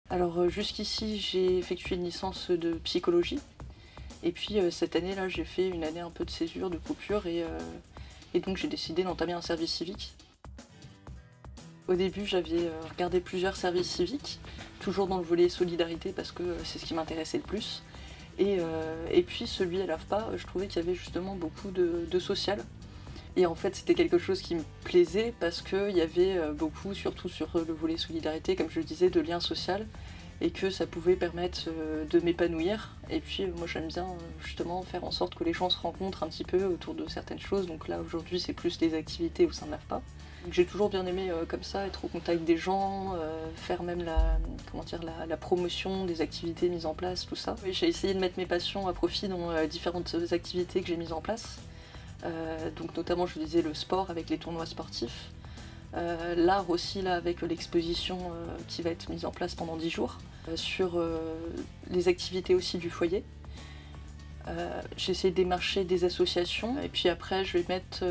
Alors jusqu'ici, j'ai effectué une licence de psychologie. Et puis cette année-là, j'ai fait une année un peu de césure, de coupure, et donc j'ai décidé d'entamer un service civique. Au début, j'avais regardé plusieurs services civiques, toujours dans le volet solidarité parce que c'est ce qui m'intéressait le plus. Et puis celui à l'AFPA, je trouvais qu'il y avait justement beaucoup de social. Et en fait, c'était quelque chose qui me plaisait parce qu'il y avait beaucoup, surtout sur le volet solidarité, comme je le disais, de lien social, et que ça pouvait permettre de m'épanouir. Et puis moi j'aime bien justement faire en sorte que les gens se rencontrent un petit peu autour de certaines choses. Donc là aujourd'hui c'est plus des activités au sein de l'AFPA. Donc j'ai toujours bien aimé comme ça, être au contact des gens, faire même la promotion des activités mises en place, tout ça. Et j'ai essayé de mettre mes passions à profit dans différentes activités que j'ai mises en place. Donc notamment je disais le sport avec les tournois sportifs, l'art aussi là avec l'exposition qui va être mise en place pendant 10 jours, sur les activités aussi du foyer. J'ai essayé de démarcher des associations et puis après je vais mettre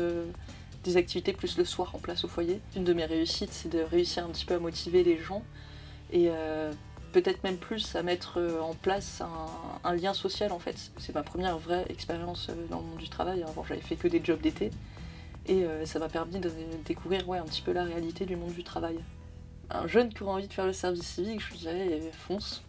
des activités plus le soir en place au foyer. Une de mes réussites c'est de réussir un petit peu à motiver les gens et peut-être même plus à mettre en place un lien social en fait. C'est ma première vraie expérience dans le monde du travail. Avant j'avais fait que des jobs d'été et ça m'a permis de découvrir un petit peu la réalité du monde du travail. Un jeune qui aura envie de faire le service civique, je lui dirais fonce.